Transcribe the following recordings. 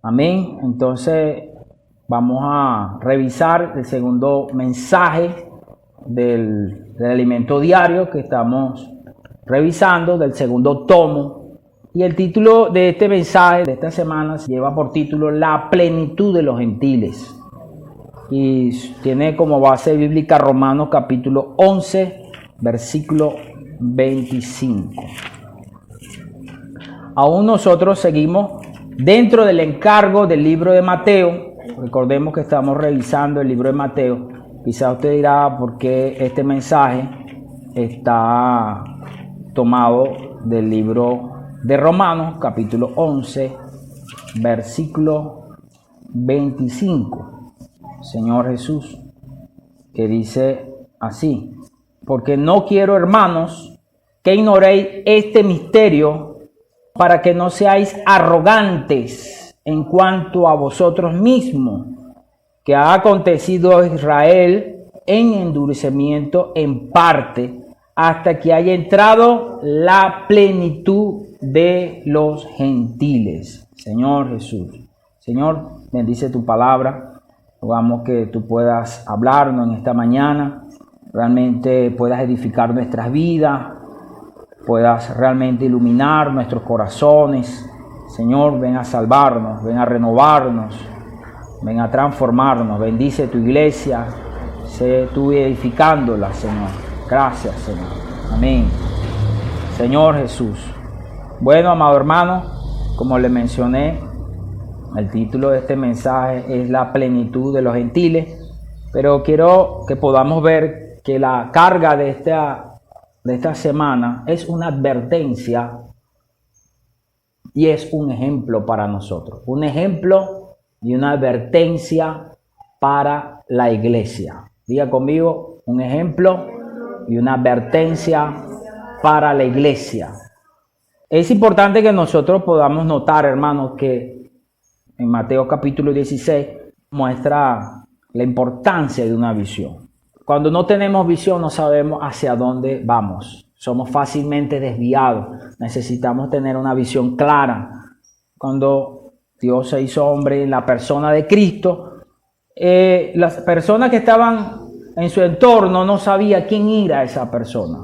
Amén. Entonces vamos a revisar el segundo mensaje del alimento diario que estamos revisando, del segundo tomo. Y el título de este mensaje de esta semana lleva por título La plenitud de los gentiles. Y tiene como base bíblica Romanos capítulo 11, versículo 25. Aún nosotros seguimos dentro del encargo del libro de Mateo. Recordemos que estamos revisando el libro de Mateo. Quizá usted dirá por qué este mensaje está tomado del libro de Romanos, capítulo 11, versículo 25. Señor Jesús, que dice así: porque no quiero, hermanos, que ignoréis este misterio, para que no seáis arrogantes en cuanto a vosotros mismos, que ha acontecido a Israel en endurecimiento en parte, hasta que haya entrado la plenitud de los gentiles. Señor Jesús, Señor, bendice tu palabra. Rogamos que tú puedas hablarnos en esta mañana, realmente puedas edificar nuestras vidas, puedas realmente iluminar nuestros corazones. Señor, ven a salvarnos, ven a renovarnos, ven a transformarnos. Bendice tu iglesia, sé tú edificándola, Señor. Gracias, Señor. Amén. Señor Jesús. Bueno, amado hermano, como le mencioné, el título de este mensaje es La plenitud de los gentiles, pero quiero que podamos ver que la carga de esta semana es una advertencia y es un ejemplo para nosotros. Un ejemplo y una advertencia para la iglesia. Diga conmigo, un ejemplo y una advertencia para la iglesia. Es importante que nosotros podamos notar, hermanos, que en Mateo capítulo 16 muestra la importancia de una visión. Cuando no tenemos visión no sabemos hacia dónde vamos. Somos fácilmente desviados. Necesitamos tener una visión clara. Cuando Dios se hizo hombre en la persona de Cristo, las personas que estaban en su entorno no sabían quién era esa persona.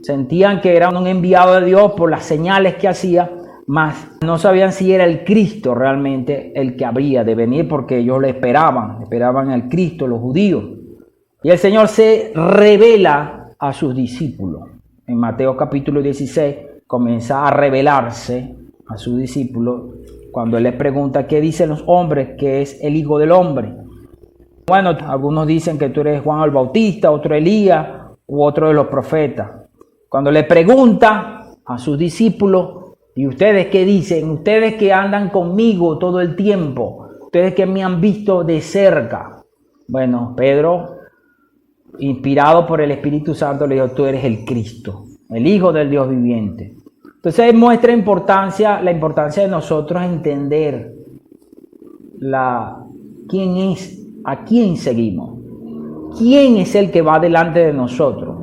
Sentían que era un enviado de Dios por las señales que hacía, mas no sabían si era el Cristo realmente el que habría de venir, porque ellos le esperaban al Cristo, los judíos. Y el Señor se revela a sus discípulos. En Mateo capítulo 16 comienza a revelarse a sus discípulos cuando Él les pregunta qué dicen los hombres que es el Hijo del Hombre. Bueno, algunos dicen que tú eres Juan el Bautista, otro Elías u otro de los profetas. Cuando le pregunta a sus discípulos: ¿y ustedes qué dicen? Ustedes que andan conmigo todo el tiempo, ustedes que me han visto de cerca. Bueno, Pedro, inspirado por el Espíritu Santo, le dijo: tú eres el Cristo, el Hijo del Dios viviente. Entonces muestra la importancia de nosotros entender quién es, a quién seguimos, quién es el que va delante de nosotros,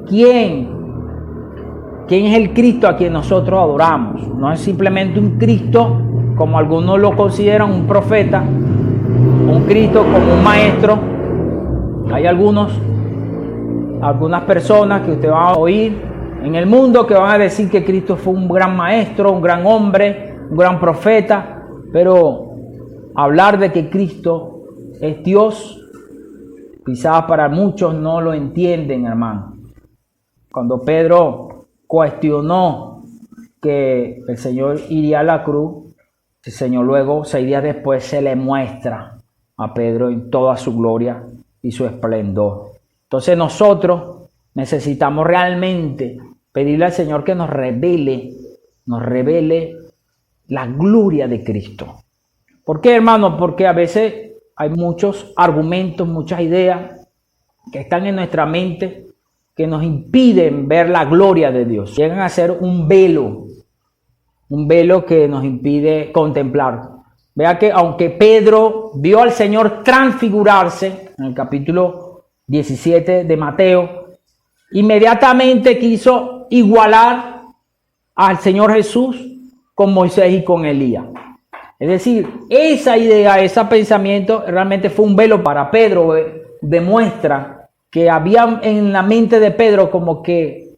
quién es el Cristo a quien nosotros adoramos. No es simplemente un Cristo como algunos lo consideran, un profeta, un Cristo como un maestro. Hay algunas personas que usted va a oír en el mundo que van a decir que Cristo fue un gran maestro, un gran hombre, un gran profeta, pero hablar de que Cristo es Dios, quizás para muchos no lo entienden, hermano. Cuando Pedro cuestionó que el Señor iría a la cruz, el Señor luego, 6 días después, se le muestra a Pedro en toda su gloria y su esplendor. Entonces nosotros necesitamos realmente pedirle al Señor que nos revele la gloria de Cristo. ¿Por qué, hermano? Porque a veces hay muchos argumentos, muchas ideas que están en nuestra mente que nos impiden ver la gloria de Dios. Llegan a ser un velo que nos impide contemplar. Vea que aunque Pedro vio al Señor transfigurarse en el capítulo 17 de Mateo, inmediatamente quiso igualar al Señor Jesús con Moisés y con Elías. Es decir, esa idea, ese pensamiento realmente fue un velo para Pedro. Demuestra que había en la mente de Pedro como que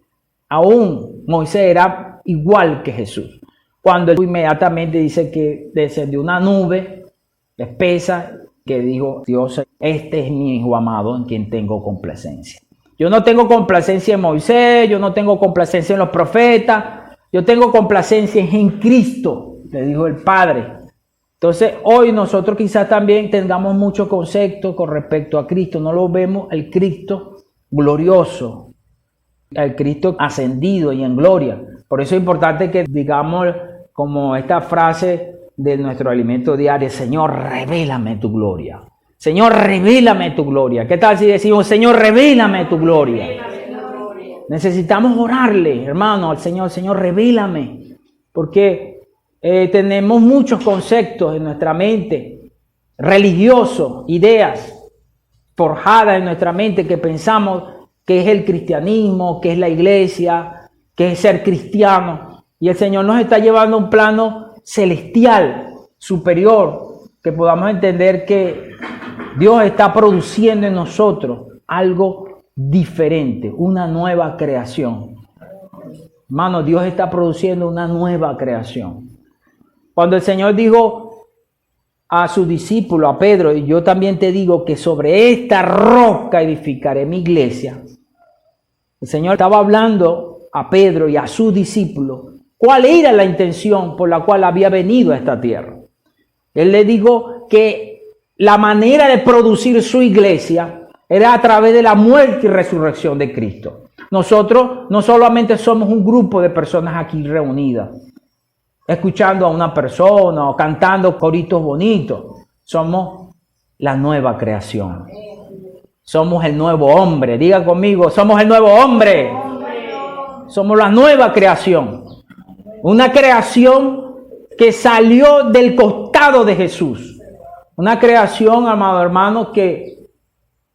aún Moisés era igual que Jesús. Cuando él inmediatamente dice que descendió una nube espesa que dijo: Dios, este es mi hijo amado en quien tengo complacencia. Yo no tengo complacencia en Moisés, yo no tengo complacencia en los profetas, yo tengo complacencia en Cristo, le dijo el Padre. Entonces hoy nosotros quizás también tengamos mucho concepto con respecto a Cristo. No lo vemos el Cristo glorioso, el Cristo ascendido y en gloria. Por eso es importante que digamos como esta frase de nuestro alimento diario: Señor, revélame tu gloria. Señor, revélame tu gloria. ¿Qué tal si decimos: Señor, revélame tu gloria? Necesitamos orarle, hermano, al Señor: Señor, revélame. Porque tenemos muchos conceptos en nuestra mente, religiosos, ideas forjadas en nuestra mente que pensamos que es el cristianismo, que es la iglesia, que es ser cristiano. Y el Señor nos está llevando a un plano celestial, superior, que podamos entender que Dios está produciendo en nosotros algo diferente, una nueva creación. Hermano, Dios está produciendo una nueva creación. Cuando el Señor dijo a su discípulo, a Pedro: y yo también te digo que sobre esta roca edificaré mi iglesia. El Señor estaba hablando a Pedro y a su discípulo cuál era la intención por la cual había venido a esta tierra. Él le dijo que la manera de producir su iglesia era a través de la muerte y resurrección de Cristo. Nosotros no solamente somos un grupo de personas aquí reunidas, escuchando a una persona o cantando coritos bonitos. Somos la nueva creación. Somos el nuevo hombre. Diga conmigo: somos el nuevo hombre. Somos la nueva creación. Una creación que salió del costado de Jesús. Una creación, amado hermano, que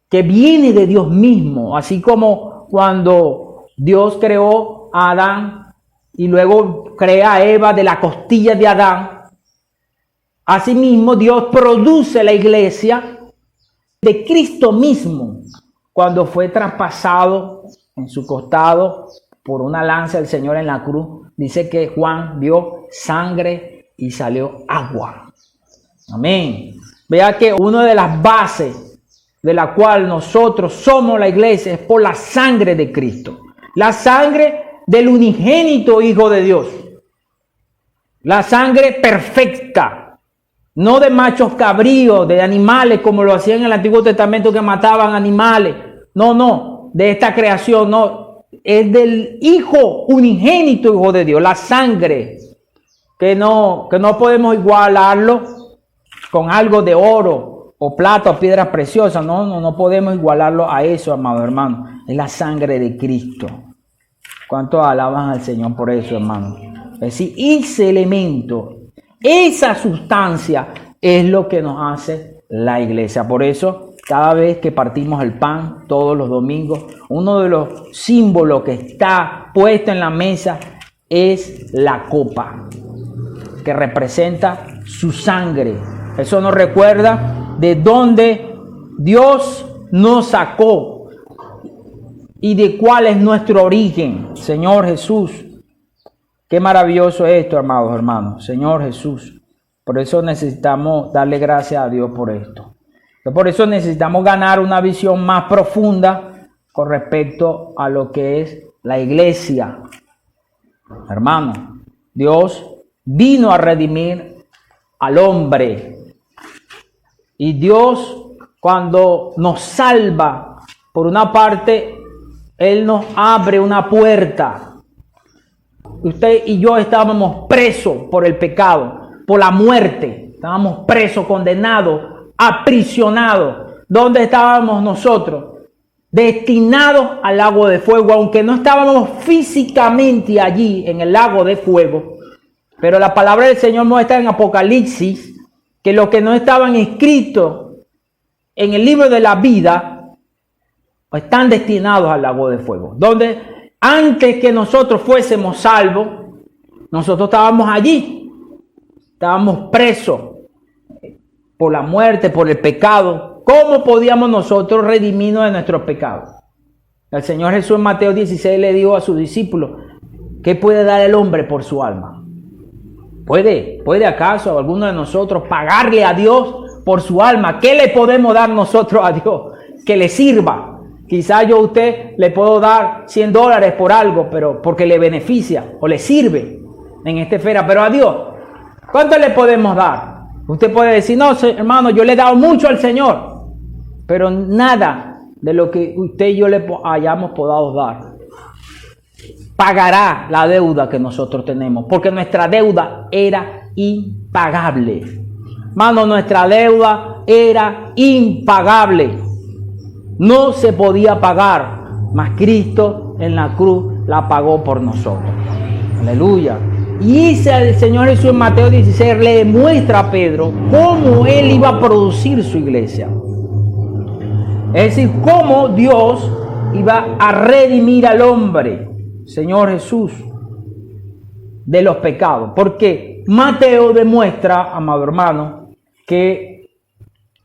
viene de Dios mismo. Así como cuando Dios creó a Adán y luego crea a Eva de la costilla de Adán. Asimismo, Dios produce la iglesia de Cristo mismo, cuando fue traspasado en su costado por una lanza del Señor en la cruz. Dice que Juan vio sangre y salió agua. Amén. Vea que una de las bases de la cual nosotros somos la iglesia es por la sangre de Cristo. La sangre del unigénito Hijo de Dios. La sangre perfecta. No de machos cabríos, de animales como lo hacían en el Antiguo Testamento, que mataban animales. No, de esta creación, no. Es del Hijo unigénito Hijo de Dios. La sangre que no podemos igualarlo con algo de oro o plata o piedras preciosas. No podemos igualarlo a eso, amado hermano. Es la sangre de Cristo. ¿Cuántos alaban al Señor por eso, hermano? Es decir, ese elemento, esa sustancia es lo que nos hace la iglesia. Por eso, cada vez que partimos el pan, todos los domingos, uno de los símbolos que está puesto en la mesa es la copa, que representa su sangre. Eso nos recuerda de dónde Dios nos sacó y de cuál es nuestro origen. Señor Jesús. Qué maravilloso es esto, amados hermanos. Señor Jesús. Por eso necesitamos darle gracias a Dios por esto. Por eso necesitamos ganar una visión más profunda con respecto a lo que es la iglesia. Hermano, Dios vino a redimir al hombre. Y Dios, cuando nos salva, por una parte, Él nos abre una puerta. Usted y yo estábamos presos por el pecado, por la muerte. Estábamos presos, condenados, aprisionados. ¿Dónde estábamos nosotros? Destinados al lago de fuego, aunque no estábamos físicamente allí en el lago de fuego. Pero la palabra del Señor muestra en Apocalipsis que los que no estaban inscritos en el libro de la vida están destinados al lago de fuego, donde antes que nosotros fuésemos salvos, nosotros estábamos allí estábamos presos por la muerte, por el pecado. ¿Cómo podíamos nosotros redimirnos de nuestros pecados? El Señor Jesús en Mateo 16 le dijo a sus discípulos, ¿qué puede dar el hombre por su alma? ¿Puede acaso alguno de nosotros pagarle a Dios por su alma? ¿Qué le podemos dar nosotros a Dios que le sirva? Quizás yo a usted le puedo dar $100 por algo, pero porque le beneficia o le sirve en esta esfera. Pero a Dios, ¿cuánto le podemos dar? Usted puede decir, no, hermano, yo le he dado mucho al Señor, pero nada de lo que usted y yo le hayamos podido dar pagará la deuda que nosotros tenemos, porque nuestra deuda era impagable. Hermano, nuestra deuda era impagable. No se podía pagar, mas Cristo en la cruz la pagó por nosotros. Aleluya. Y el Señor Jesús en Mateo 16 le demuestra a Pedro cómo él iba a producir su iglesia. Es decir, cómo Dios iba a redimir al hombre, Señor Jesús, de los pecados. Porque Mateo demuestra, amado hermano, que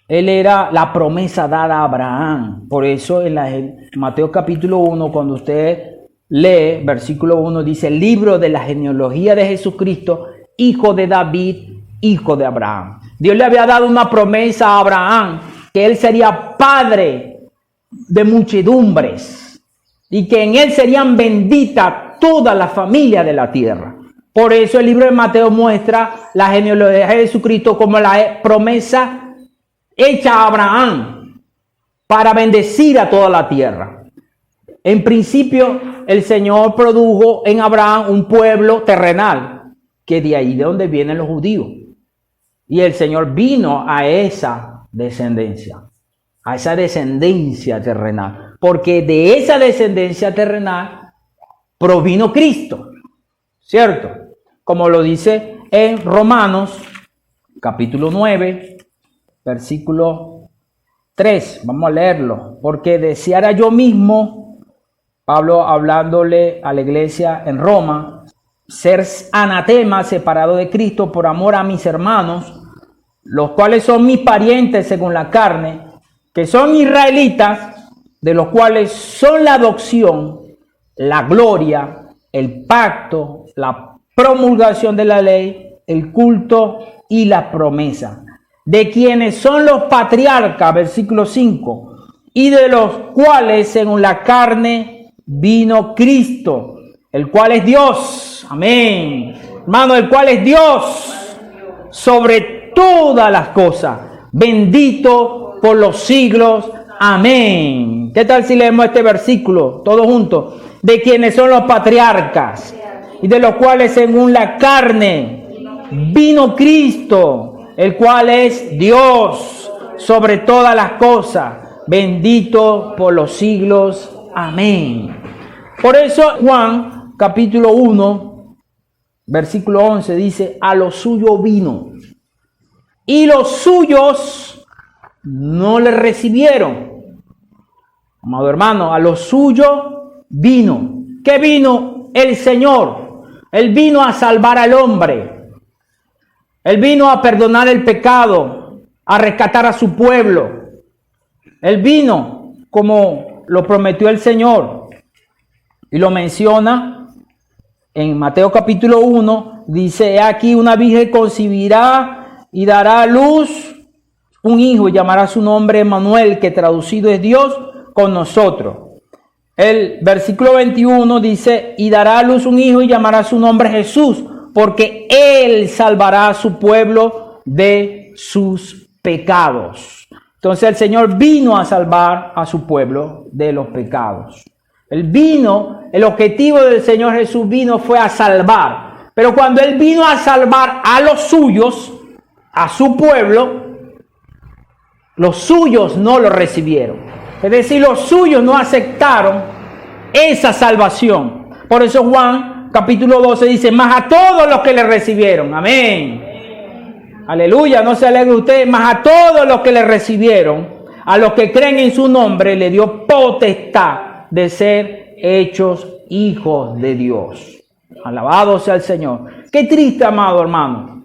él era la promesa dada a Abraham. Por eso en Mateo capítulo 1, cuando usted lee versículo 1, dice, el libro de la genealogía de Jesucristo, hijo de David, hijo de Abraham. Dios le había dado una promesa a Abraham, que él sería padre de muchedumbres y que en él serían benditas todas las familias de la tierra. Por eso el libro de Mateo muestra la genealogía de Jesucristo como la promesa hecha a Abraham para bendecir a toda la tierra. En principio, el Señor produjo en Abraham un pueblo terrenal, que de ahí de donde vienen los judíos. Y el Señor vino a esa descendencia terrenal, porque de esa descendencia terrenal provino Cristo, ¿cierto? Como lo dice en Romanos, capítulo 9, versículo 3. Vamos a leerlo. Porque deseara yo mismo, Pablo hablándole a la iglesia en Roma, ser anatema, separado de Cristo por amor a mis hermanos, los cuales son mis parientes según la carne, que son israelitas, de los cuales son la adopción, la gloria, el pacto, la promulgación de la ley, el culto y la promesa, de quienes son los patriarcas, versículo 5, y de los cuales según la carne vino Cristo, el cual es Dios, amén, hermano, el cual es Dios sobre todas las cosas, bendito por los siglos, amén. ¿Qué tal si leemos este versículo todos juntos? De quienes son los patriarcas y de los cuales según la carne vino Cristo, el cual es Dios sobre todas las cosas, bendito por los siglos, amén. Por eso Juan capítulo 1 versículo 11 dice, a lo suyo vino y los suyos no le recibieron. Amado hermano, a lo suyo vino. ¿Qué vino? El Señor. Él vino a salvar al hombre. Él vino a perdonar el pecado, a rescatar a su pueblo. Él vino como lo prometió el Señor. Y lo menciona en Mateo capítulo 1. Dice, he aquí una virgen concebirá y dará a luz un hijo y llamará su nombre Emmanuel, que traducido es Dios con nosotros. El versículo 21 dice, y dará a luz un hijo y llamará su nombre Jesús, porque él salvará a su pueblo de sus pecados. Entonces el Señor vino a salvar a su pueblo de los pecados. Él vino, el objetivo del Señor Jesús fue a salvar. Pero cuando Él vino a salvar a los suyos, a su pueblo, los suyos no lo recibieron. Es decir, los suyos no aceptaron esa salvación. Por eso Juan capítulo 12 dice, más a todos los que le recibieron. Amén. Aleluya, no se alegre usted, más a todos los que le recibieron, a los que creen en su nombre, le dio potestad de ser hechos hijos de Dios. Alabado sea el Señor. Qué triste, amado hermano,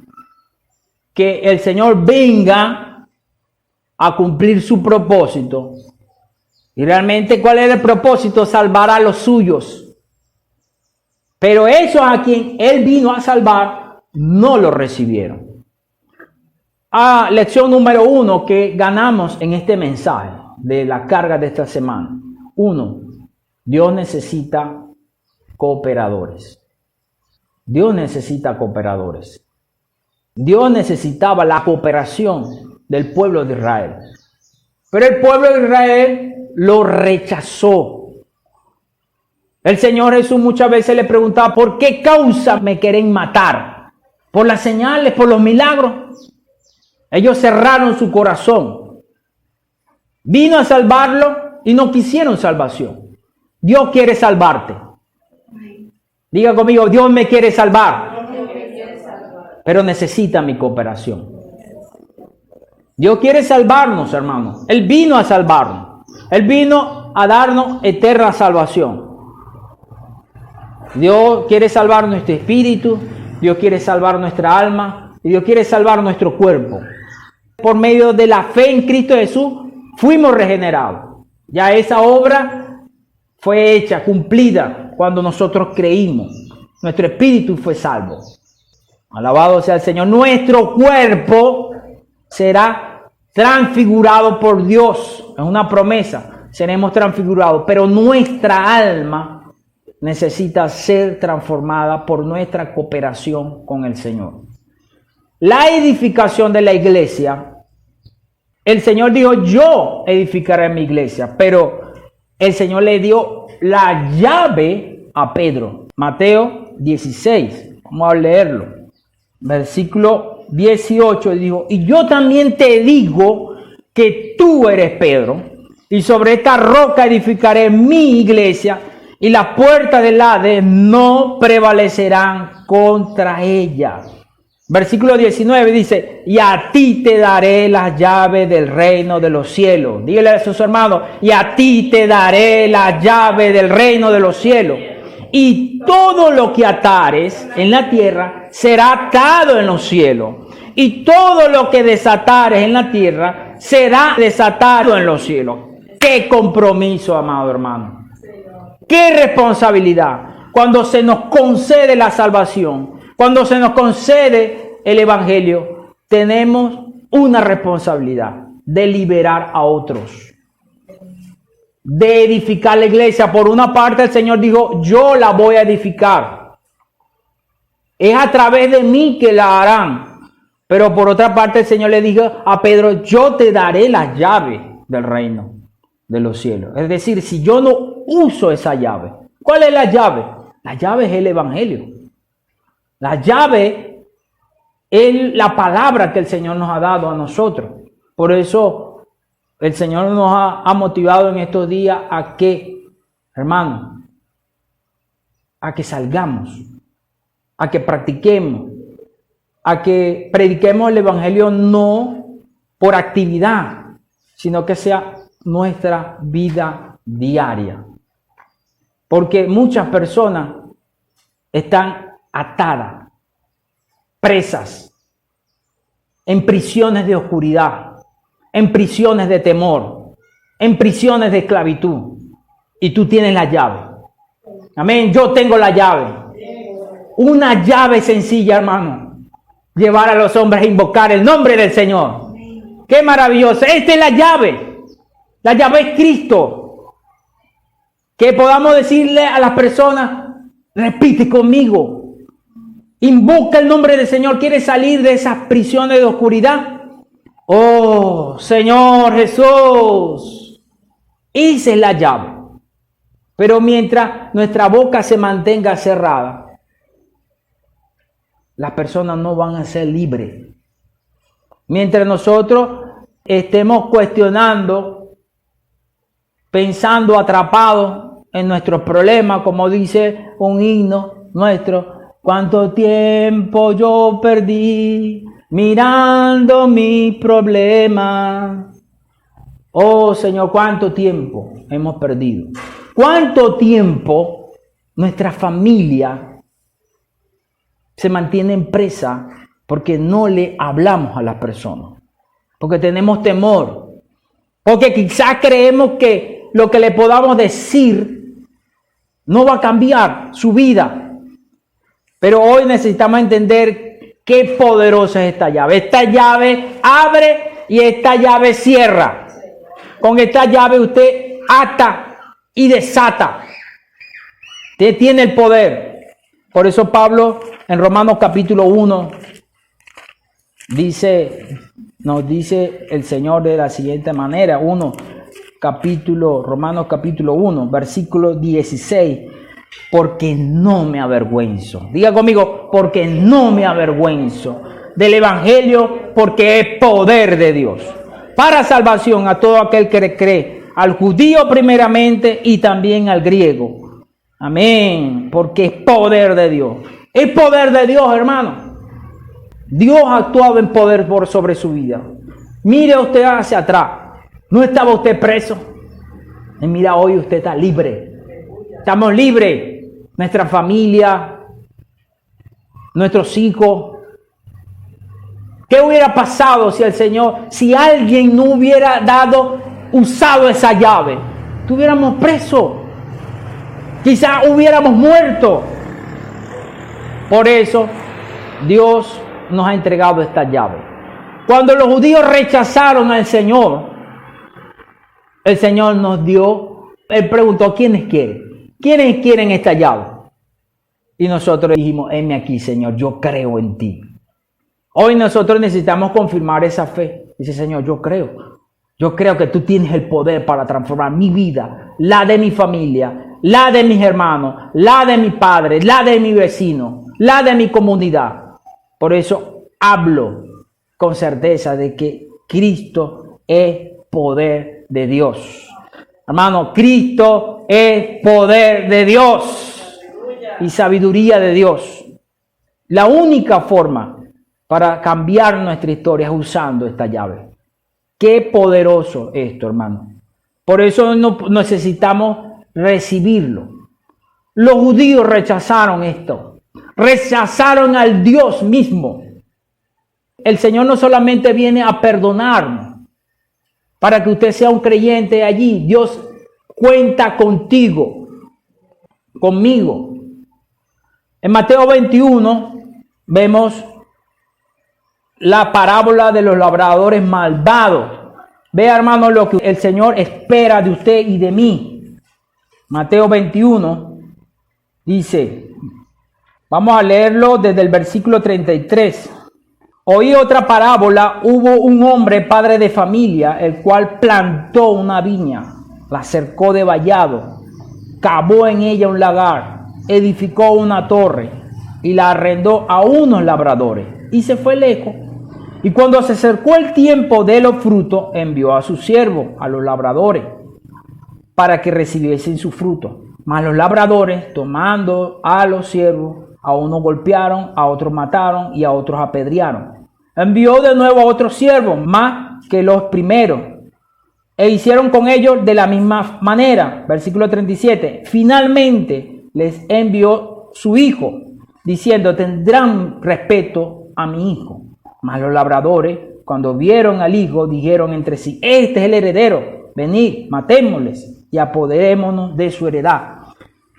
que el Señor venga a cumplir su propósito. Y realmente, ¿cuál era el propósito? Salvar a los suyos. Pero esos a quien Él vino a salvar, no lo recibieron. Lección número 1 que ganamos en este mensaje de la carga de esta semana. 1. Dios necesita cooperadores. Dios necesita cooperadores. Dios necesitaba la cooperación del pueblo de Israel. Pero el pueblo de Israel lo rechazó. El Señor Jesús muchas veces le preguntaba, ¿por qué causa me quieren matar? ¿Por las señales, por los milagros? Ellos cerraron su corazón. Vino a salvarlo y no quisieron salvación. Dios quiere salvarte. Diga conmigo, Dios me quiere salvar. Pero necesita mi cooperación. Dios quiere salvarnos, hermanos. Él vino a salvarnos. Él vino a darnos eterna salvación. Dios quiere salvar nuestro espíritu. Dios quiere salvar nuestra alma. Y Dios quiere salvar nuestro cuerpo. Por medio de la fe en Cristo Jesús, fuimos regenerados. Ya esa obra fue hecha, cumplida, cuando nosotros creímos. Nuestro espíritu fue salvo. Alabado sea el Señor. Nuestro cuerpo será transfigurado por Dios. Es una promesa. Seremos transfigurados. Pero nuestra alma necesita ser transformada por nuestra cooperación con el Señor. La edificación de la iglesia. El Señor dijo, yo edificaré mi iglesia. Pero el Señor le dio la llave a Pedro. Mateo 16. Vamos a leerlo. Versículo 18 dijo, y yo también te digo que tú eres Pedro, y sobre esta roca edificaré mi iglesia, y las puertas del Hades no prevalecerán contra ella. Versículo 19 dice, y a ti te daré las llaves del reino de los cielos. Dígale a sus hermanos, y a ti te daré las llaves del reino de los cielos. Y todo lo que atares en la tierra será atado en los cielos. Y todo lo que desatares en la tierra será desatado en los cielos. ¡Qué compromiso, amado hermano! ¡Qué responsabilidad! Cuando se nos concede la salvación, cuando se nos concede el evangelio, tenemos una responsabilidad de liberar a otros. De edificar la iglesia. Por una parte el Señor dijo, yo la voy a edificar. Es a través de mí que la harán. Pero por otra parte el Señor le dijo a Pedro, yo te daré las llaves del reino de los cielos. Es decir, si yo no uso esa llave, ¿cuál es la llave? La llave es el evangelio. La llave es la palabra que el Señor nos ha dado a nosotros. Por eso el Señor nos ha motivado en estos días a que, hermano, a que salgamos, a que practiquemos, a que prediquemos el evangelio no por actividad, sino que sea nuestra vida diaria. Porque muchas personas están atadas, presas, en prisiones de oscuridad, en prisiones de temor, en prisiones de esclavitud. Y tú tienes la llave. Amén. Yo tengo la llave. Una llave sencilla, hermano. Llevar a los hombres a invocar el nombre del Señor. Qué maravilloso. Esta es la llave. La llave es Cristo. Que podamos decirle a las personas, repite conmigo. Invoca el nombre del Señor. ¿Quieres salir de esas prisiones de oscuridad? Oh, Señor Jesús. Esa es la llave. Pero mientras nuestra boca se mantenga cerrada, las personas no van a ser libres. Mientras nosotros estemos cuestionando, pensando atrapados en nuestros problemas, como dice un himno nuestro, cuánto tiempo yo perdí mirando mi problema. Oh Señor, cuánto tiempo hemos perdido. Cuánto tiempo nuestra familia se mantiene presa Porque no le hablamos a las personas. Porque tenemos temor. Porque quizás creemos que lo que le podamos decir no va a cambiar su vida. Pero hoy necesitamos entender qué poderosa es esta llave. Esta llave abre y esta llave cierra. Con esta llave usted ata y desata. Usted tiene el poder. Por eso Pablo en Romanos capítulo 1 nos dice el Señor de la siguiente manera. Romanos capítulo 1, versículo 16. Porque no me avergüenzo. Diga conmigo, porque no me avergüenzo del evangelio, porque es poder de Dios para salvación a todo aquel que cree, al judío primeramente y también al griego. Amén, porque es poder de Dios. Es poder de Dios, hermano. Dios ha actuado en poder sobre su vida. Mire usted hacia atrás. No estaba usted preso. Y mira, hoy usted está libre. Estamos libres. Nuestra familia, nuestros hijos. ¿Qué hubiera pasado si alguien no hubiera usado esa llave? Estuviéramos presos. Quizás hubiéramos muerto. Por eso Dios nos ha entregado esta llave. Cuando los judíos rechazaron al Señor, el Señor nos dio, Él preguntó, ¿quiénes quieren? ¿Quiénes quieren esta llave? Y nosotros dijimos, heme aquí, Señor, yo creo en ti. Hoy nosotros necesitamos confirmar esa fe. Dice, Señor, yo creo que tú tienes el poder para transformar mi vida, la de mi familia, la de mis hermanos, la de mi padre, la de mi vecino, la de mi comunidad. Por eso hablo con certeza de que Cristo es poder de Dios. Hermano, Cristo es poder de Dios y sabiduría de Dios. La única forma para cambiar nuestra historia es usando esta llave. Qué poderoso esto, hermano. Por eso necesitamos recibirlo. Los judíos rechazaron esto. Rechazaron al Dios mismo. El Señor no solamente viene a perdonarnos para que usted sea un creyente allí. Dios cuenta contigo, conmigo. En Mateo 21 vemos la parábola de los labradores malvados. Vea, hermano, lo que el Señor espera de usted y de mí. Mateo 21 dice, vamos a leerlo desde el versículo 33. Oí otra parábola, hubo un hombre padre de familia, el cual plantó una viña, la cercó de vallado, cavó en ella un lagar, edificó una torre y la arrendó a unos labradores y se fue lejos. Y cuando se acercó el tiempo de los frutos, envió a sus siervos, a los labradores, para que recibiesen su fruto. Mas los labradores, tomando a los siervos, a unos golpearon, a otros mataron y a otros apedrearon. Envió de nuevo a otros siervos, más que los primeros, e hicieron con ellos de la misma manera. Versículo 37. Finalmente les envió su hijo, diciendo, tendrán respeto a mi hijo. Mas los labradores, cuando vieron al hijo, dijeron entre sí, este es el heredero, venid, matémosles y apoderémonos de su heredad.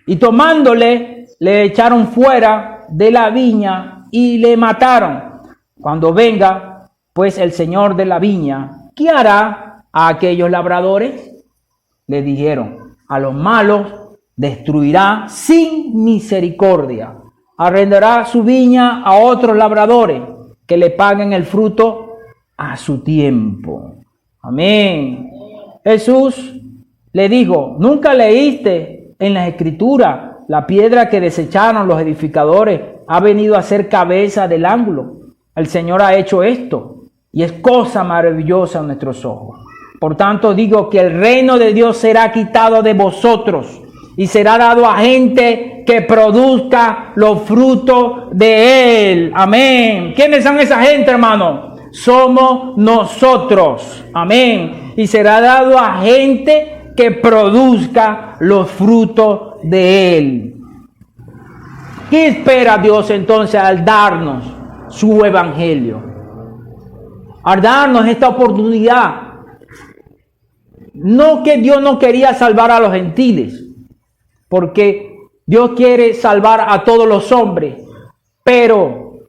Y tomándole, le echaron fuera de la viña y le mataron. Cuando venga, pues, el señor de la viña, ¿qué hará a aquellos labradores? Le dijeron, a los malos destruirá sin misericordia. Arrendará su viña a otros labradores que le paguen el fruto a su tiempo. Amén. Jesús le dijo, ¿nunca leíste en las Escrituras la piedra que desecharon los edificadores ha venido a ser cabeza del ángulo? El Señor ha hecho esto y es cosa maravillosa en nuestros ojos. Por tanto digo que el reino de Dios será quitado de vosotros y será dado a gente que produzca los frutos de él. Amén. ¿Quiénes son esa gente, hermano? Somos nosotros. Amén. Y será dado a gente que produzca los frutos de él. ¿Qué espera Dios entonces al darnos su evangelio. Al darnos esta oportunidad, no que Dios no quería salvar a los gentiles, porque Dios quiere salvar a todos los hombres, pero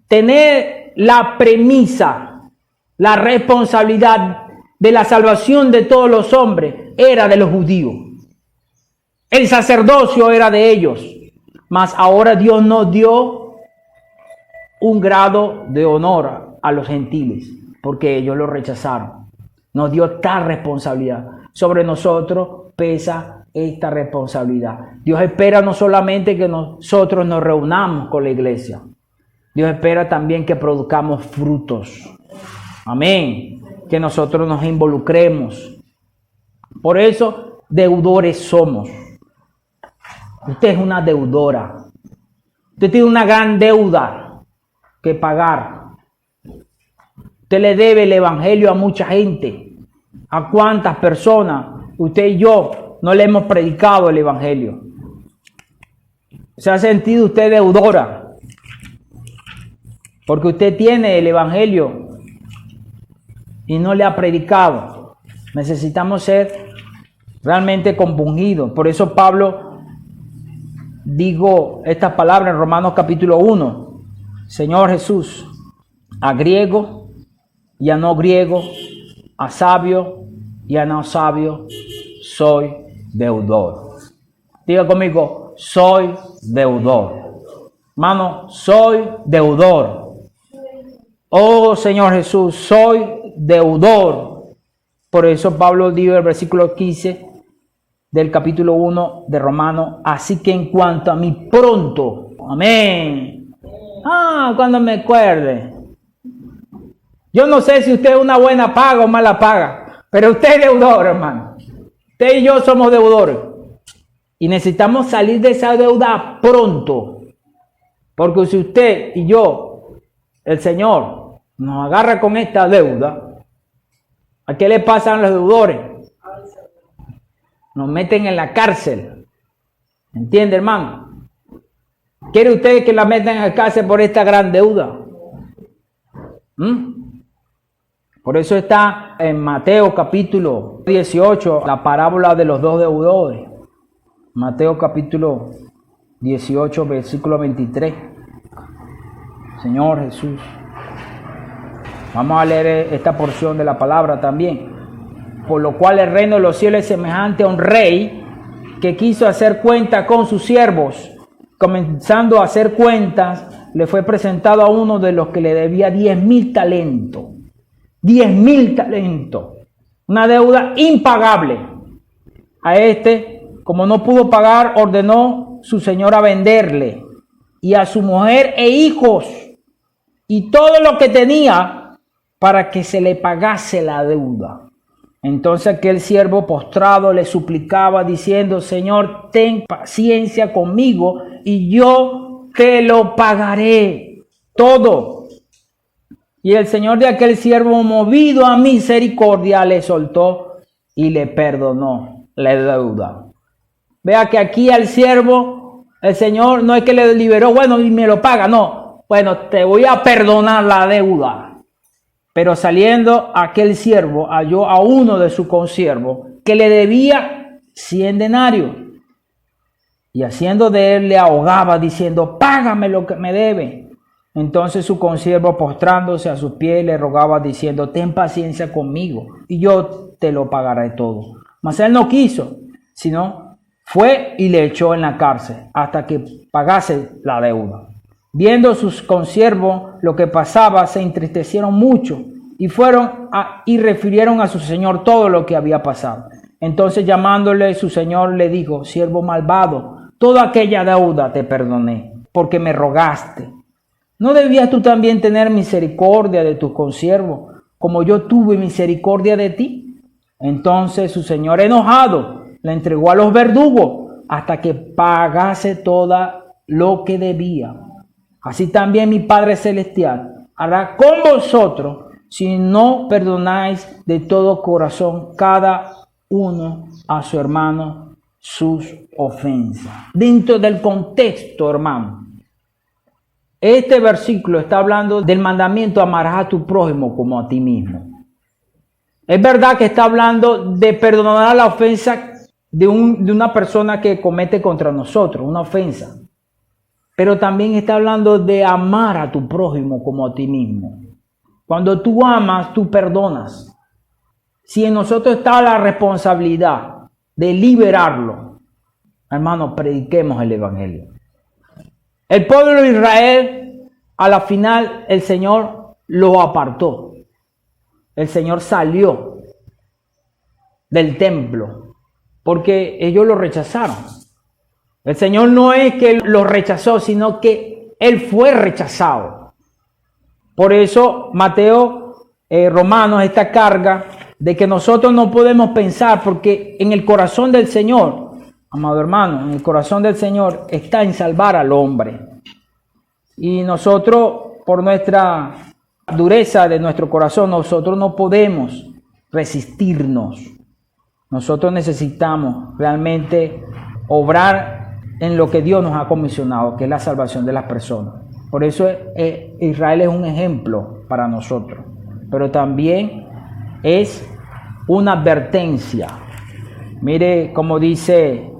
tener la premisa, la responsabilidad de la salvación de todos los hombres era de los judíos. El sacerdocio era de ellos, mas ahora Dios nos dio un grado de honor a los gentiles, porque ellos lo rechazaron. Nos dio tal responsabilidad. Sobre nosotros pesa esta responsabilidad. Dios espera no solamente que nosotros nos reunamos con la iglesia. Dios espera también que produzcamos frutos. Amén. Que nosotros nos involucremos. Por eso, deudores somos. Usted es una deudora. Usted tiene una gran deuda que pagar. Usted le debe el evangelio a mucha gente. ¿A cuántas personas usted y yo no le hemos predicado el evangelio? ¿Se ha sentido usted deudora? Porque usted tiene el evangelio y no le ha predicado. Necesitamos ser realmente compungidos. Por eso Pablo dijo estas palabras en Romanos capítulo 1. Señor Jesús, a griego y a no griego, a sabio y a no sabio, soy deudor. Diga conmigo, soy deudor. Hermano, soy deudor. Oh Señor Jesús, soy deudor. Por eso Pablo dijo en el versículo 15 del capítulo 1 de Romanos, así que en cuanto a mí pronto, amén. Cuando me acuerde. Yo no sé si usted es una buena paga o mala paga, pero usted es deudor, hermano. Usted y yo somos deudores. Y necesitamos salir de esa deuda pronto. Porque si usted y yo, el Señor, nos agarra con esta deuda, ¿a qué le pasan los deudores? Nos meten en la cárcel. ¿Entiende, hermano? ¿Quiere usted que la metan en la cárcel por esta gran deuda? Por eso está en Mateo capítulo 18, la parábola de los dos deudores. Mateo capítulo 18, versículo 23. Señor Jesús. Vamos a leer esta porción de la palabra también. Por lo cual el reino de los cielos es semejante a un rey que quiso hacer cuenta con sus siervos. Comenzando a hacer cuentas, le fue presentado a uno de los que le debía 10,000 talentos. 10,000 talentos. Una deuda impagable. A este, como no pudo pagar, ordenó su señor a venderle y a su mujer e hijos y todo lo que tenía para que se le pagase la deuda. Entonces aquel siervo postrado le suplicaba diciendo, Señor, ten paciencia conmigo y yo te lo pagaré todo. Y el señor de aquel siervo, movido a misericordia, le soltó y le perdonó la deuda. Vea que aquí al siervo, el Señor no es que le liberó, bueno, y me lo paga, no. Bueno, te voy a perdonar la deuda. Pero saliendo aquel siervo, halló a uno de sus consiervos que le debía 100 denarios. Y haciendo de él, le ahogaba diciendo, págame lo que me debe. Entonces su consiervo, postrándose a sus pies, le rogaba diciendo, ten paciencia conmigo y yo te lo pagaré todo. Mas él no quiso, sino fue y le echó en la cárcel hasta que pagase la deuda. Viendo sus consiervos lo que pasaba, se entristecieron mucho y fueron y refirieron a su señor todo lo que había pasado. Entonces llamándole su señor le dijo, siervo malvado, toda aquella deuda te perdoné, porque me rogaste. ¿No debías tú también tener misericordia de tus consiervos, como yo tuve misericordia de ti? Entonces su señor, enojado, le entregó a los verdugos hasta que pagase todo lo que debía. Así también mi Padre Celestial hará con vosotros si no perdonáis de todo corazón cada uno a su hermano sus ofensas. Dentro del contexto, hermano, Este versículo está hablando del mandamiento: amarás a tu prójimo como a ti mismo. Es verdad que está hablando de perdonar la ofensa de una persona que comete contra nosotros, una ofensa. Pero también está hablando de amar a tu prójimo como a ti mismo. Cuando tú amas, tú perdonas. Si en nosotros está la responsabilidad de liberarlo, hermano, prediquemos el evangelio. El pueblo de Israel, a la final, el Señor lo apartó. El Señor salió del templo porque ellos lo rechazaron. El Señor no es que lo rechazó, sino que Él fue rechazado. Por eso Mateo, Romanos, esta carga de que nosotros no podemos pensar, porque en el corazón del Señor, amado hermano, en el corazón del Señor está en salvar al hombre. Y nosotros, por nuestra dureza de nuestro corazón, nosotros no podemos resistirnos. Nosotros necesitamos realmente obrar en lo que Dios nos ha comisionado, que es la salvación de las personas. Por eso Israel es un ejemplo para nosotros, pero también es una advertencia. Mire cómo dice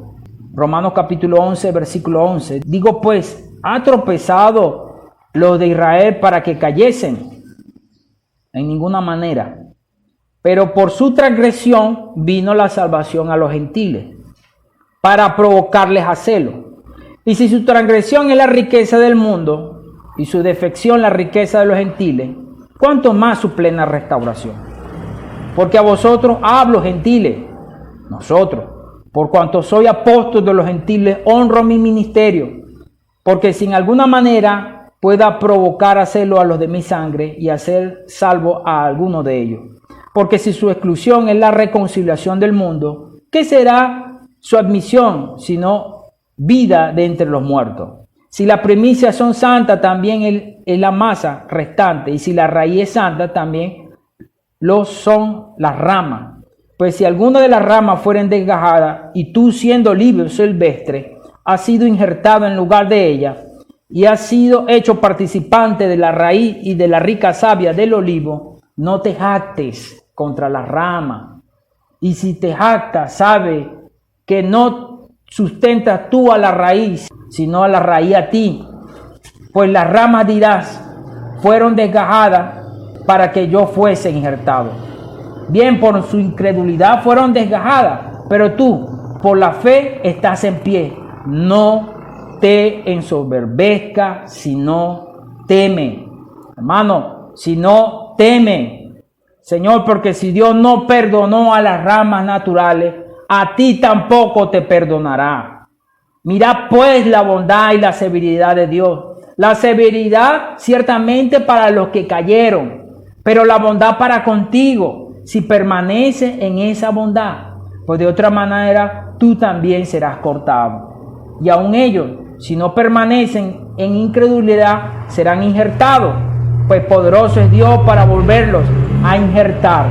Romanos capítulo 11, versículo 11. Digo pues, ¿ha tropezado los de Israel para que cayesen? En ninguna manera. Pero por su transgresión vino la salvación a los gentiles, para provocarles a celo. Y si su transgresión es la riqueza del mundo, y su defección la riqueza de los gentiles, ¿cuánto más su plena restauración? Porque a vosotros hablo, gentiles, nosotros, por cuanto soy apóstol de los gentiles, honro mi ministerio, porque si en alguna manera pueda provocar a celo a los de mi sangre y hacer salvo a alguno de ellos. Porque si su exclusión es la reconciliación del mundo, ¿qué será su admisión sino vida de entre los muertos? Si las primicias son santas, también es la masa restante, y si la raíz es santa, también lo son las ramas. Pues si alguna de las ramas fueren desgajadas, y tú siendo libre o silvestre, has sido injertado en lugar de ella, y has sido hecho participante de la raíz y de la rica savia del olivo, no te jactes contra la rama. Y si te jactas, sabe que no sustentas tú a la raíz, sino a la raíz a ti. Pues las ramas, dirás, fueron desgajadas para que yo fuese injertado. Bien, por su incredulidad fueron desgajadas, pero tú, por la fe, estás en pie. No te ensoberbezcas, sino teme. Hermano, si no teme, Señor, porque si Dios no perdonó a las ramas naturales, a ti tampoco te perdonará. Mirad pues la bondad y la severidad de Dios. La severidad ciertamente para los que cayeron, pero la bondad para contigo, si permaneces en esa bondad, pues de otra manera tú también serás cortado. Y aun ellos, si no permanecen en incredulidad, serán injertados, pues poderoso es Dios para volverlos a injertar.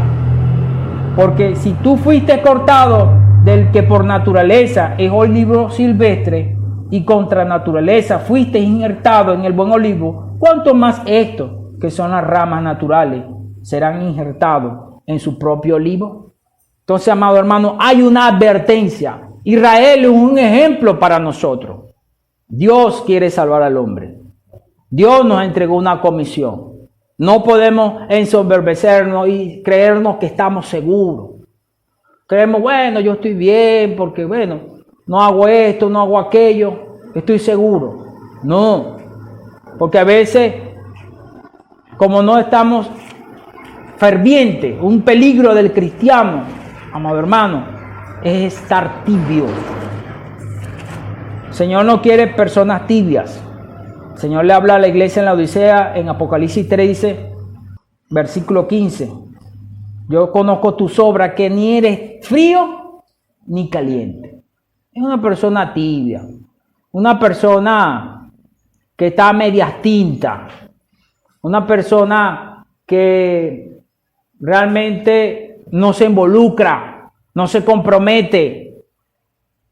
Porque si tú fuiste cortado del que por naturaleza es olivo silvestre, y contra naturaleza fuiste injertado en el buen olivo, ¿cuánto más estos, que son las ramas naturales, serán injertados en su propio olivo? Entonces, amado hermano, hay una advertencia. Israel es un ejemplo para nosotros. Dios quiere salvar al hombre. Dios nos entregó una comisión. No podemos ensoberbecernos y creernos que estamos seguros. Creemos, bueno, yo estoy bien porque, bueno, no hago esto, no hago aquello, estoy seguro. No, porque a veces, como no estamos fervientes, un peligro del cristiano, amado hermano, es estar tibio. El Señor no quiere personas tibias. El Señor le habla a la iglesia en la Odisea, en Apocalipsis 3, dice, versículo 15. Yo conozco tus obras, que ni eres frío ni caliente. Es una persona tibia, una persona que está a medias tintas, una persona que realmente no se involucra, no se compromete.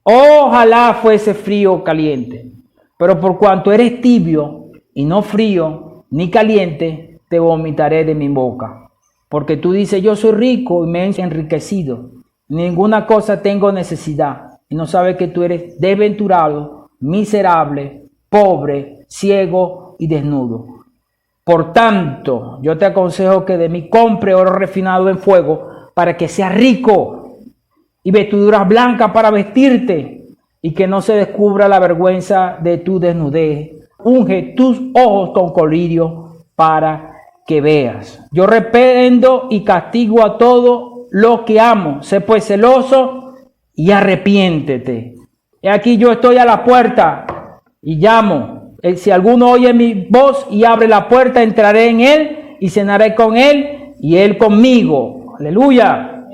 Ojalá fuese frío o caliente, pero por cuanto eres tibio, y no frío ni caliente, te vomitaré de mi boca. Porque tú dices, yo soy rico y me he enriquecido, ninguna cosa tengo necesidad, y no sabes que tú eres desventurado, miserable, pobre, ciego y desnudo. Por tanto, yo te aconsejo que de mí compre oro refinado en fuego, para que seas rico, y vestiduras blancas para vestirte, y que no se descubra la vergüenza de tu desnudez. Unge tus ojos con colirio para que veas. Yo reprendo y castigo a todo lo que amo. Sé pues celoso y arrepiéntete. He aquí yo estoy a la puerta y llamo. Si alguno oye mi voz y abre la puerta, entraré en él y cenaré con él y él conmigo. Aleluya.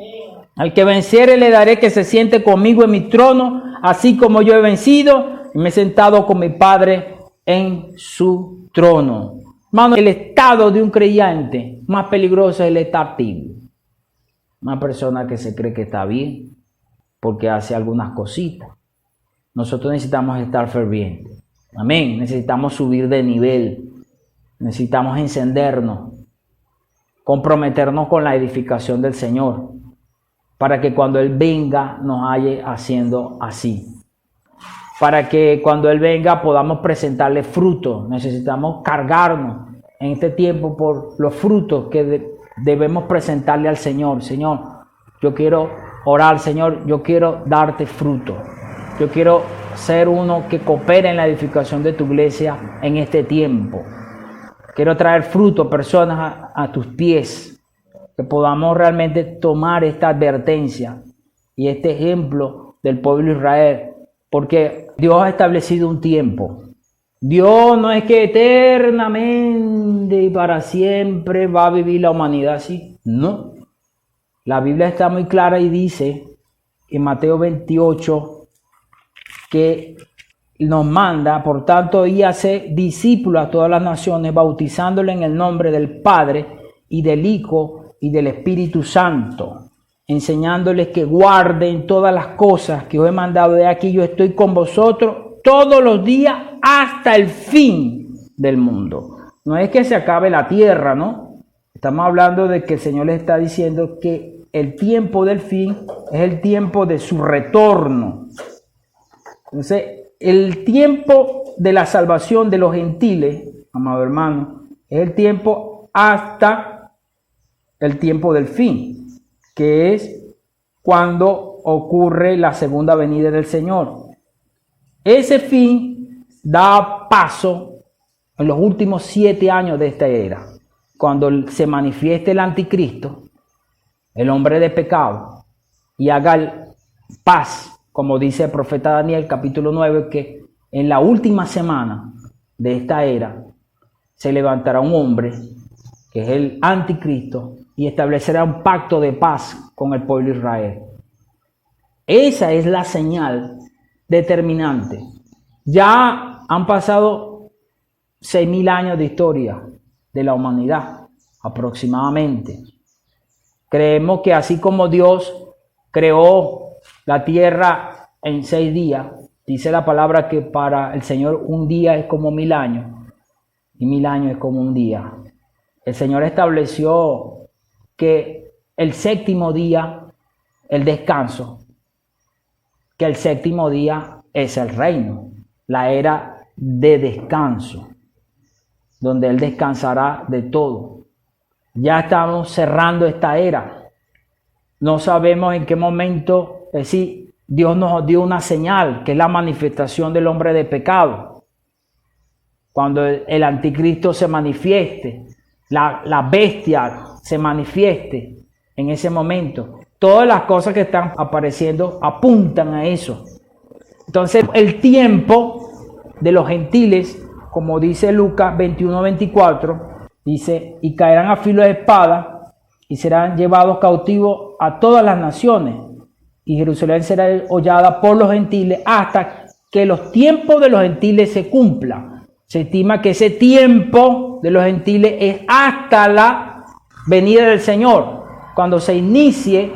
Al que venciere le daré que se siente conmigo en mi trono, así como yo he vencido y me he sentado con mi Padre en su trono. Hermano, el estado de un creyente más peligroso es el estar tibio. Una persona que se cree que está bien porque hace algunas cositas. Nosotros necesitamos estar fervientes. Amén. Necesitamos subir de nivel. Necesitamos encendernos. Comprometernos con la edificación del Señor. Para que cuando Él venga nos halle haciendo así. Para que cuando Él venga podamos presentarle frutos. Necesitamos cargarnos en este tiempo por los frutos que debemos presentarle al Señor. Señor, yo quiero orar, Señor, yo quiero darte fruto. Yo quiero ser uno que coopere en la edificación de tu iglesia en este tiempo. Quiero traer fruto, personas a tus pies. Que podamos realmente tomar esta advertencia y este ejemplo del pueblo de Israel. Porque Dios ha establecido un tiempo. Dios no es que eternamente y para siempre va a vivir la humanidad así. No. La Biblia está muy clara y dice en Mateo 28 que nos manda, por tanto, y hace discípulos a todas las naciones, bautizándole en el nombre del Padre y del Hijo y del Espíritu Santo, enseñándoles que guarden todas las cosas que os he mandado. De aquí yo estoy con vosotros todos los días hasta el fin del mundo. No es que se acabe la tierra, ¿no? Estamos hablando de que el Señor les está diciendo que el tiempo del fin es el tiempo de su retorno. Entonces, el tiempo de la salvación de los gentiles, amado hermano, es el tiempo hasta el tiempo del fin, que es cuando ocurre la segunda venida del Señor. Ese fin da paso en los últimos 7 años de esta era, cuando se manifieste el anticristo, el hombre de pecado, y haga paz, como dice el profeta Daniel, capítulo 9, que en la última semana de esta era se levantará un hombre, que es el anticristo, y establecerá un pacto de paz con el pueblo de Israel. Esa es la señal determinante. Ya han pasado 6.000 años de historia de la humanidad, aproximadamente. Creemos que así como Dios creó la tierra en 6 días, dice la palabra que para el Señor un día es como 1000 años, y 1000 años es como un día. El Señor estableció que el séptimo día, el descanso, que el séptimo día es el reino, la era de descanso, donde Él descansará de todo. Ya estamos cerrando esta era. No sabemos en qué momento, es decir, Dios nos dio una señal, que es la manifestación del hombre de pecado. Cuando el anticristo se manifieste, la bestia se manifieste en ese momento. Todas las cosas que están apareciendo apuntan a eso. Entonces, el tiempo de los gentiles, como dice Lucas 21:24, dice, y caerán a filo de espada y serán llevados cautivos a todas las naciones, y Jerusalén será hollada por los gentiles hasta que los tiempos de los gentiles se cumplan. Se estima que ese tiempo de los gentiles es hasta la venida del Señor, cuando se inicie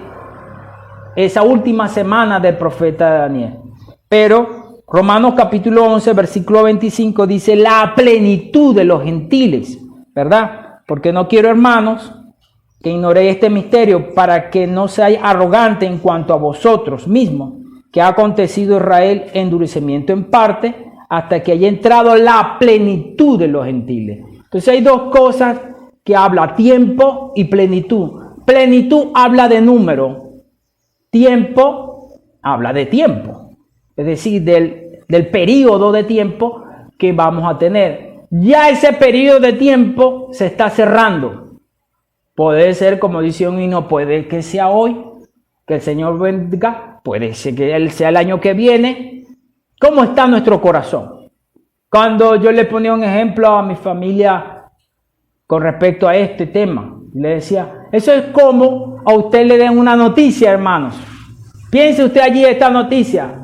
esa última semana del profeta Daniel. Pero Romanos capítulo 11, versículo 25 dice la plenitud de los gentiles, ¿verdad? Porque no quiero, hermanos, que ignoréis este misterio para que no seáis arrogantes en cuanto a vosotros mismos, que ha acontecido Israel endurecimiento en parte hasta que haya entrado la plenitud de los gentiles. Entonces hay dos cosas que habla, tiempo y plenitud. Plenitud habla de número, tiempo habla de tiempo, es decir, del periodo de tiempo que vamos a tener. Ya ese periodo de tiempo se está cerrando. Puede ser, como dice un himno, puede que sea hoy, que el Señor venga, puede ser que él sea el año que viene. ¿Cómo está nuestro corazón? Cuando yo le ponía un ejemplo a mi familia con respecto a este tema, le decía, eso es como a usted le den una noticia, hermanos. Piense usted allí esta noticia.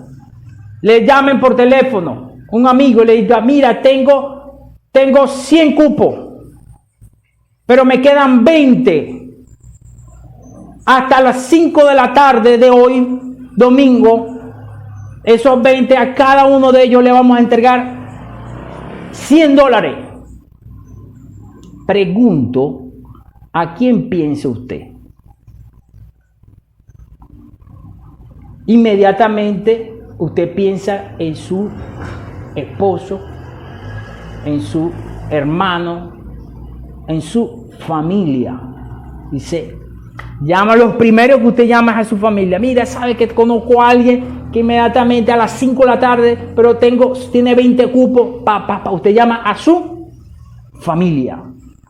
Le llamen por teléfono, un amigo le diga, mira, tengo 100 cupos, pero me quedan 20. Hasta las 5 de la tarde de hoy, domingo, esos 20, a cada uno de ellos le vamos a entregar $100. Pregunto, ¿a quién piensa usted? Inmediatamente usted piensa en su esposo, en su hermano, en su familia. Dice, llama a los primeros que usted llama a su familia. Mira, sabe que conozco a alguien que inmediatamente a las 5 de la tarde, pero tiene 20 cupos. Usted llama a su familia.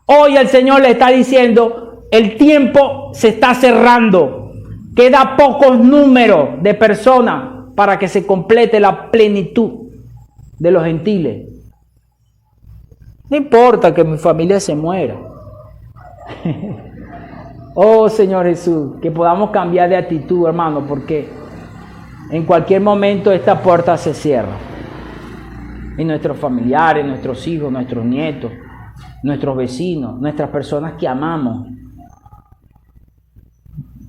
Hoy el Señor le está diciendo, el tiempo se está cerrando. Queda pocos números de personas para que se complete la plenitud de los gentiles. No importa que mi familia se muera. Oh Señor Jesús, que podamos cambiar de actitud, hermano, porque en cualquier momento esta puerta se cierra. Y nuestros familiares, nuestros hijos, nuestros nietos, nuestros vecinos, nuestras personas que amamos,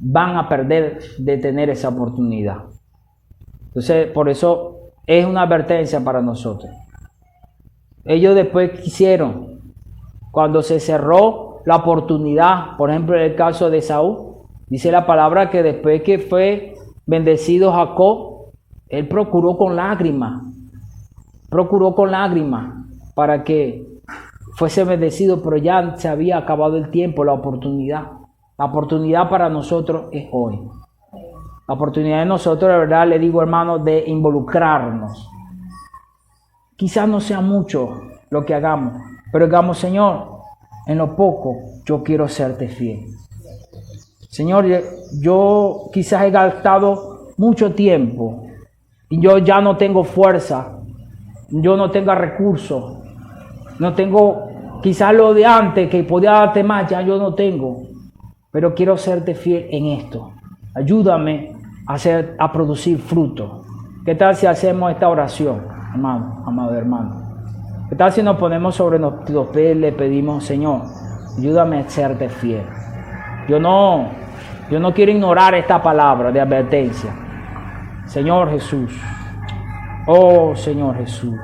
van a perder de tener esa oportunidad. Entonces, por eso es una advertencia para nosotros. Ellos después quisieron, cuando se cerró la oportunidad, por ejemplo, en el caso de Saúl, dice la palabra que después que fue bendecido Jacob, él procuró con lágrimas para que fuese bendecido, pero ya se había acabado el tiempo, la oportunidad. La oportunidad para nosotros es hoy. La oportunidad de nosotros, de verdad, le digo, hermano, de involucrarnos. Quizás no sea mucho lo que hagamos, pero digamos, Señor, en lo poco yo quiero serte fiel. Señor, yo quizás he gastado mucho tiempo y yo ya no tengo fuerza, yo no tengo recursos, no tengo quizás lo de antes que podía darte más, ya yo no tengo, pero quiero serte fiel en esto. Ayúdame a producir fruto. ¿Qué tal si hacemos esta oración, hermano, amado hermano? ¿Qué tal si nos ponemos sobre nuestros pies y le pedimos, Señor, ayúdame a serte fiel? Yo no quiero ignorar esta palabra de advertencia. Señor Jesús. Oh, Señor Jesús.